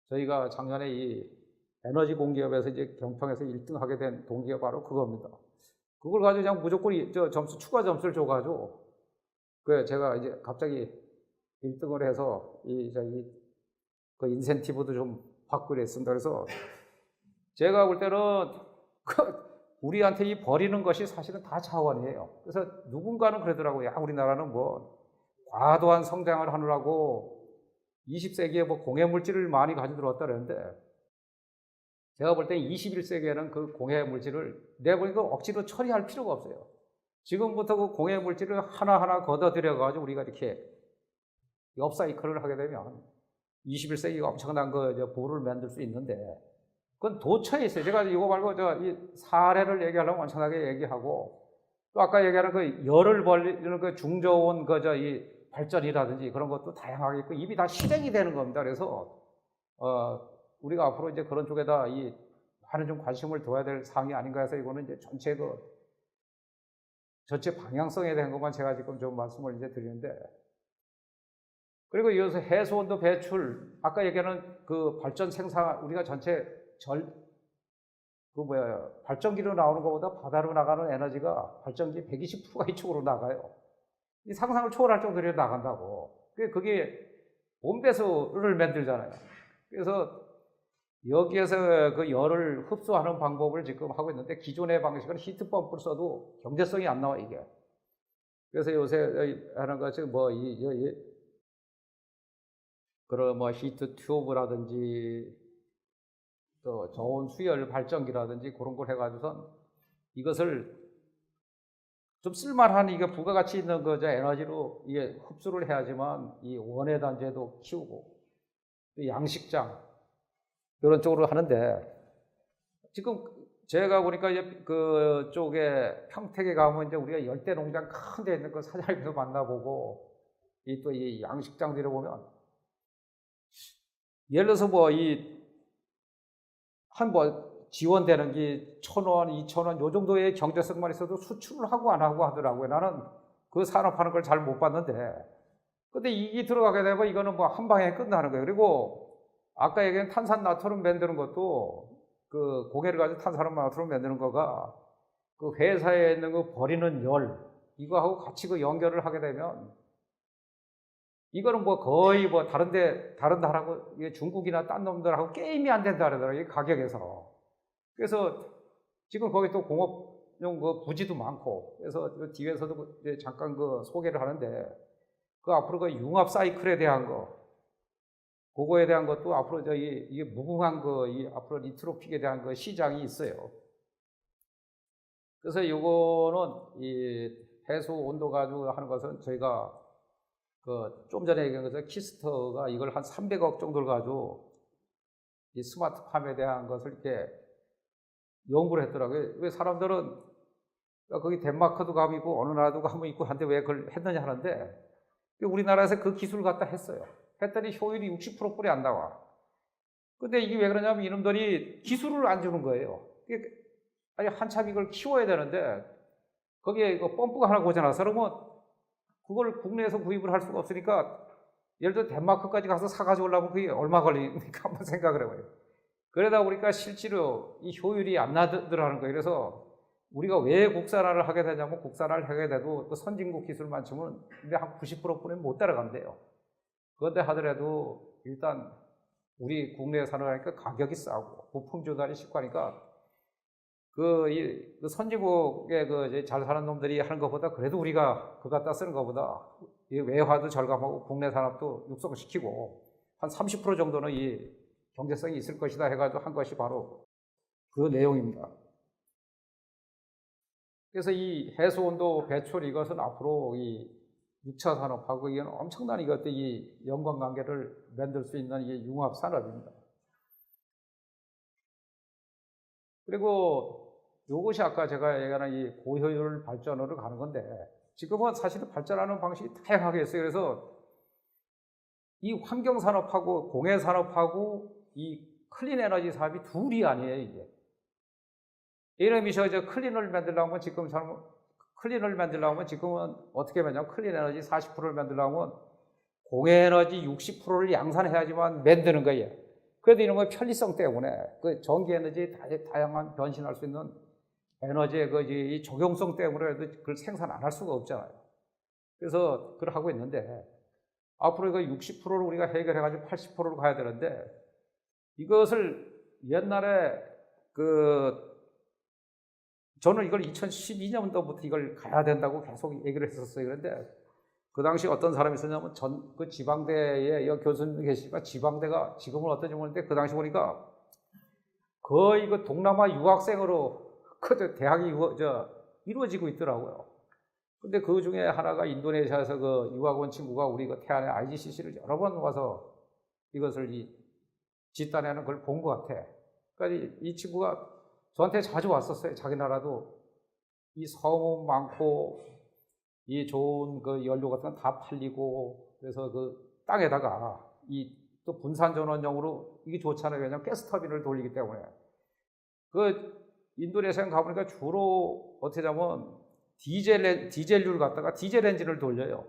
저희가 작년에 이 에너지 공기업에서 이제 경평에서 1등 하게 된 동기가 바로 그겁니다. 그걸 가지고 그냥 무조건 추가 점수를 줘가지고, 제가 이제 갑자기 1등을 해서 인센티브도 좀 받고 그랬습니다. 그래서 제가 볼 때는 우리한테 이 버리는 것이 사실은 다 자원이에요. 그래서 누군가는 그러더라고요. 야, 우리나라는 과도한 성장을 하느라고 20세기에 공해 물질을 많이 가지고 들어왔다 그랬는데, 제가 볼 때 21세기에는 그 공해 물질을 내보니까 억지로 처리할 필요가 없어요. 지금부터 공해 물질을 하나하나 걷어들여가지고 우리가 이렇게 업사이클을 하게 되면 21세기가 엄청난 부를 만들 수 있는데, 그건 도처에 있어요. 제가 이거 말고 이 사례를 얘기하려면 엄청나게 얘기하고, 또 아까 얘기하는 열을 벌리는 중저온 이 발전이라든지 그런 것도 다양하게 있고, 입이 다 실행이 되는 겁니다. 그래서 우리가 앞으로 이제 그런 쪽에다 많은 좀 관심을 둬야 될 사항이 아닌가 해서 이거는 이제 전체 방향성에 대한 것만 제가 지금 좀 말씀을 이제 드리는데, 그리고 이어서 해수온도 배출, 아까 얘기하는 발전 생산, 우리가 전체 발전기로 나오는 것보다 바다로 나가는 에너지가 발전기 120%가 이쪽으로 나가요. 이 상상을 초월할 정도로 나간다고. 그게 온배수를 만들잖아요. 그래서 여기에서 열을 흡수하는 방법을 지금 하고 있는데, 기존의 방식은 히트펌프를 써도 경제성이 안 나와, 이게. 그래서 요새 하는 것이 히트 튜브라든지 또 저온 수열 발전기라든지 그런 걸 해가지고선 이것을 좀 쓸만한 부가가치 있는 에너지로 흡수를 해야지만 이 원해 단지에도 키우고, 또 양식장 이런 쪽으로 하는데, 지금 제가 보니까 그쪽에 평택에 가면 이제 우리가 열대 농장 큰 데 있는 사장님도 만나보고, 이 또 이 양식장들에 보면 예를 들어서 뭐 이 한 뭐 지원되는 게 1,000원, 2,000원 요 정도의 경제성만 있어도 수출을 하고 안 하고 하더라고요. 나는 그 산업하는 걸 잘 못 봤는데. 근데 이게 들어가게 되면 이거는 뭐 한 방에 끝나는 거예요. 그리고 아까 얘기한 탄산나트륨 만드는 것도 그 고개를 가지고 탄산나트륨 만드는 거가 그 회사에 있는 거 버리는 열 이거하고 같이 그 연결을 하게 되면 이거는 뭐 거의 뭐 다른 나라하고 중국이나 딴 놈들하고 게임이 안 된다 그러더라고요. 이 가격에서. 그래서 지금 거기 또 공업용 그 부지도 많고 그래서 그 뒤에서도 이제 잠깐 그 소개를 하는데 그 앞으로 그 융합 사이클에 대한 거 그거에 대한 것도 앞으로 이게 무궁한 이 앞으로 리트로픽에 대한 그 시장이 있어요. 그래서 요거는 이 해수 온도 가지고 하는 것은 저희가 그 좀 전에 얘기한 것처럼 키스터가 이걸 한 300억 정도를 가지고 이 스마트팜에 대한 것을 이렇게 연구를 했더라고요. 왜 사람들은 거기 덴마크도 가고 어느 나라도 가면 있고 한데 왜 그걸 했느냐 하는데 우리나라에서 그 기술을 갖다 했어요. 했더니 효율이 60%뿐이 안 나와. 근데 이게 왜 그러냐면 이놈들이 기술을 안 주는 거예요. 아니 한참 이걸 키워야 되는데 거기에 이거 펌프가 하나 고장나서 그러면 그걸 국내에서 구입을 할 수가 없으니까 예를 들어 덴마크까지 가서 사가지고 오려면 그게 얼마 걸리니까 한번 생각을 해봐요. 그러다 보니까 실제로 이 효율이 안 나더라는 거예요. 그래서 우리가 왜 국산화를 하게 되냐면 국산화를 하게 돼도 그 선진국 기술만 치면 근데 한 90%뿐이 못 따라간대요. 그런데 하더라도 일단 우리 국내에 사느라니까 가격이 싸고 부품 조달이 쉽고 하니까 그 선진국에 그 잘 사는 놈들이 하는 것보다 그래도 우리가 그거 갖다 쓰는 것보다 이 외화도 절감하고 국내 산업도 육성시키고 한 30% 정도는 이 경제성이 있을 것이다 해가지고 한 것이 바로 그 내용입니다. 그래서 이 해수온도 배출 이것은 앞으로 이 6차 산업하고 이건 엄청난 이것도 이 연관관계를 만들 수 있는 이게 융합 산업입니다. 그리고 이것이 아까 제가 얘기하는 이 고효율 발전으로 가는 건데 지금은 사실은 발전하는 방식이 다양하게 있어요. 그래서 이 환경산업하고 공해산업하고 이 클린 에너지 사업이 둘이 아니에요, 이게. 이름이 저 클린을 만들려면 지금은 어떻게 하냐면 클린 에너지 40%를 만들려면 공해에너지 60%를 양산해야지만 만드는 거예요. 그래도 이런 건 편리성 때문에 그 전기 에너지 다양한 변신할 수 있는 에너지의 이 적용성 때문에 그걸 생산 안 할 수가 없잖아요. 그래서 그걸 하고 있는데 앞으로 이거 60%를 우리가 해결해가지고 80%로 가야 되는데 이것을 옛날에 저는 이걸 2012년도부터 이걸 가야 된다고 계속 얘기를 했었어요. 그런데 그 당시 어떤 사람이 있었냐면 그 지방대에 교수님 계시니까 지방대가 지금은 어떤지 모르는데 그 당시 보니까 거의 그 동남아 유학생으로 그 대학이 이루어지고 있더라고요. 근데 그 중에 하나가 인도네시아에서 그 유학 온 친구가 우리 그 태안의 IGCC를 여러 번 와서 이것을 짓단하는 걸 본 것 같아. 그러니까 이 친구가 저한테 자주 왔었어요. 자기 나라도 이 성운 많고 이 좋은 그 연료 같은 건 다 팔리고 그래서 그 땅에다가 또 분산 전원용으로 이게 좋잖아요. 왜냐하면 가스터빈을 돌리기 때문에. 인도네시아 가보니까 주로 어떻게 하면 디젤류를 갖다가 디젤 엔진을 돌려요.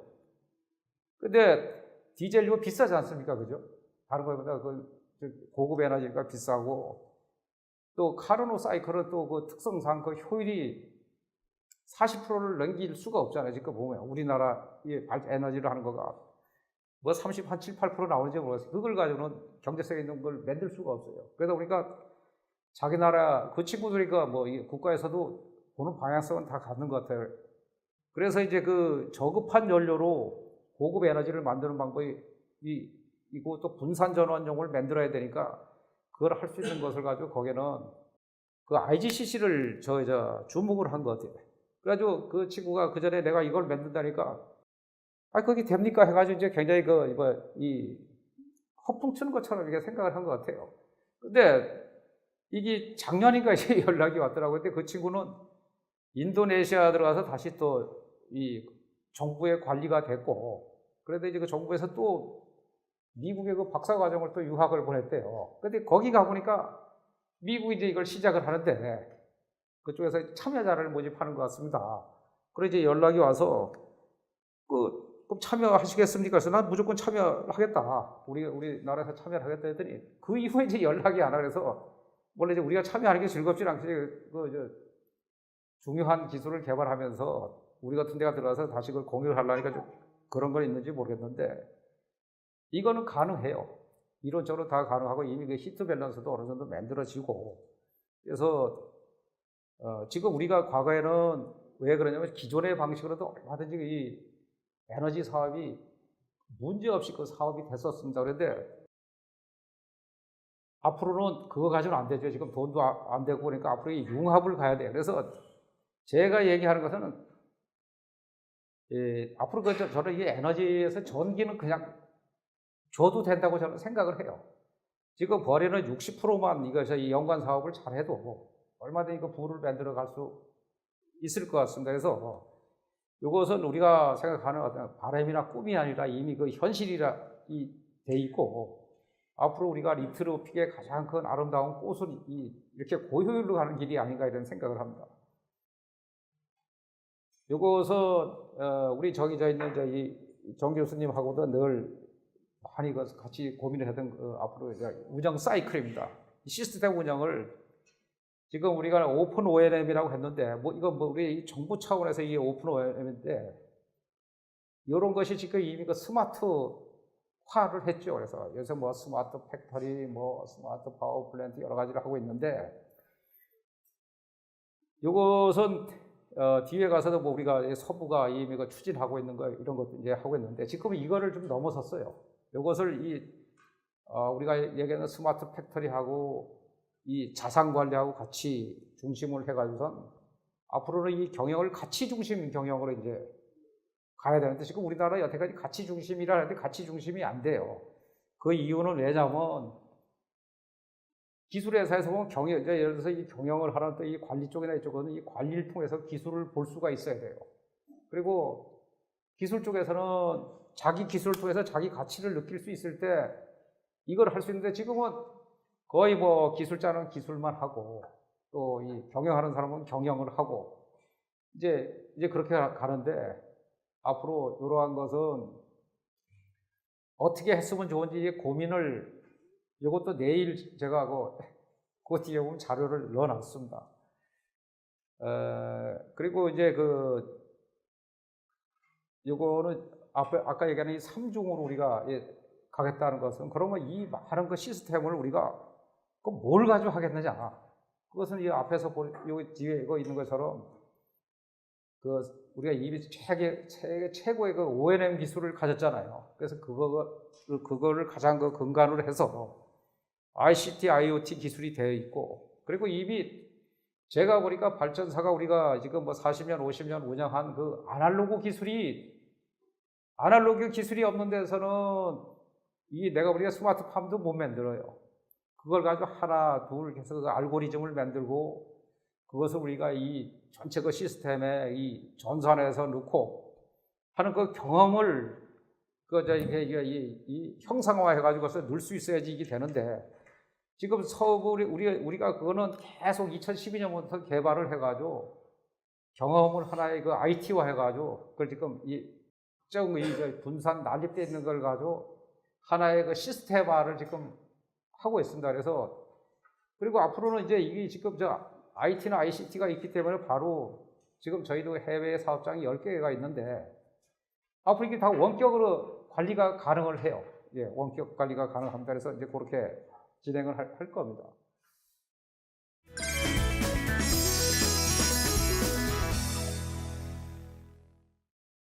근데 디젤류 비싸지 않습니까? 그죠? 다른 거보다 고급 에너지가 비싸고 또 카르노 사이클은 또 그 특성상 그 효율이 40%를 넘길 수가 없잖아요. 지금 보면 우리나라 에너지를 하는 거가 뭐 7, 8% 나오는지 모르겠어요. 그걸 가지고는 경제성에 있는 걸 만들 수가 없어요. 그러다 보니까 자기 나라 그 친구들이 국가에서도 보는 방향성은 다 갖는 것 같아요. 그래서 이제 그 저급한 연료로 고급 에너지를 만드는 방법이 이거 또 분산 전원용을 만들어야 되니까 그걸 할 수 있는 것을 가지고 거기는 그 IGCC를 주목을 한 것 같아요. 그래가지고 그 친구가 그 전에 내가 이걸 만든다니까 그게 됩니까? 해가지고 이제 굉장히 허풍 치는 것처럼 이게 생각을 한 것 같아요. 근데 이게 작년인가 이제 연락이 왔더라고요. 근데 그 친구는 인도네시아 들어가서 다시 또 이 정부의 관리가 됐고 그런데 이제 그 정부에서 또 미국의 그 박사과정을 또 유학을 보냈대요. 근데 거기 가보니까 미국이 이제 이걸 시작을 하는데 그쪽에서 참여자를 모집하는 것 같습니다. 그래서 이제 연락이 와서 그럼 참여하시겠습니까? 그래서 난 무조건 참여하겠다. 우리나라에서 참여를 하겠다 했더니 그 이후에 이제 연락이 안 와. 그래서 원래 이제 우리가 참여하는 게 즐겁지 않지. 중요한 기술을 개발하면서 우리 같은 데가 들어가서 다시 그걸 공유를 하려니까 좀 그런 건 있는지 모르겠는데 이거는 가능해요. 이론적으로 다 가능하고 이미 그 히트 밸런스도 어느 정도 만들어지고 그래서 지금 우리가 과거에는 왜 그러냐면 기존의 방식으로도 얼마든지 이 에너지 사업이 문제없이 그 사업이 됐었습니다. 그런데 앞으로는 그거 가지고는 안 되죠. 지금 돈도 안 되고 그러니까 앞으로 이 융합을 가야 돼요. 그래서 제가 얘기하는 것은 앞으로 저는 이 에너지에서 전기는 그냥 줘도 된다고 저는 생각을 해요. 지금 거래는 60%만 이 연관 사업을 잘해도 얼마든지 그 부를 만들어 갈 수 있을 것 같습니다. 그래서 이것은 우리가 생각하는 어떤 바람이나 꿈이 아니라 이미 그 현실이라 돼 있고 앞으로 우리가 리트로픽의 가장 큰 아름다운 꽃은 이렇게 고효율로 가는 길이 아닌가 이런 생각을 합니다. 이것은 우리 저기 있는 정 교수님하고도 늘 많이 같이 고민을 하던 앞으로 운영 사이클입니다. 시스템 운영을 지금 우리가 오픈 ONM이라고 했는데 우리 정부 차원에서 이게 오픈 ONM인데 이런 것이 지금 이미 그 스마트화를 했죠. 그래서 요새 스마트 팩토리, 스마트 파워 플랜트 여러 가지를 하고 있는데 이것은 뒤에 가서도 우리가 서부가 이미 추진하고 있는 거 이런 것도 이제 하고 있는데 지금 이거를 좀 넘어섰어요. 이것을 우리가 얘기하는 스마트 팩토리하고 이 자산 관리하고 같이 중심을 해가지고선 앞으로는 이 경영을 가치 중심 경영으로 이제 가야 되는데 지금 우리나라 여태까지 가치 중심이라 하는데 가치 중심이 안 돼요. 그 이유는 왜냐면 기술회사에서 보면 예를 들어서 이 경영을 하는 또 이 관리 쪽이나 이쪽은 이 관리를 통해서 기술을 볼 수가 있어야 돼요. 그리고 기술 쪽에서는 자기 기술을 통해서 자기 가치를 느낄 수 있을 때 이걸 할 수 있는데 지금은 거의 기술자는 기술만 하고 또 이 경영하는 사람은 경영을 하고 이제 그렇게 가는데 앞으로 이러한 것은 어떻게 했으면 좋은지 고민을 이것도 내일 제가 그 뒤에 보면 자료를 넣어놨습니다. 그리고 이제 요거는 아까 얘기한 이 3중으로 우리가 가겠다는 것은 그러면 이 많은 그 시스템을 우리가 뭘 가지고 하겠느냐. 그것은 이 앞에서 여기 뒤에 이거 있는 것처럼 우리가 이미 세계 최고의 그 ONM 기술을 가졌잖아요. 그래서 그거를 가장 근간으로 해서 ICT, IoT 기술이 되어 있고 그리고 이미 제가 보니까 발전사가 우리가 지금 40년, 50년 운영한 그 아날로그 기술이 없는 데서는 내가 보니까 스마트팜도 못 만들어요. 그걸 가지고 하나, 둘 해서 그 알고리즘을 만들고 그것을 우리가 이 전체 그 시스템에 이 전산에서 넣고 하는 그 경험을 이 형상화 해가지고서 넣을 수 있어야지 이게 되는데 지금 우리가 그거는 계속 2012년부터 개발을 해가지고 경험을 하나의 그 IT화 해가지고 그걸 지금 특정 분산 난립되어 있는 걸 가지고 하나의 그 시스템화를 지금 하고 있습니다. 그래서 그리고 앞으로는 이제 이게 지금 IT나 ICT가 있기 때문에 바로 지금 저희도 해외 사업장이 10개가 있는데 앞으로 이게 다 원격으로 관리가 가능을 해요. 원격 관리가 가능합니다. 그래서 이제 그렇게 진행을 할 겁니다.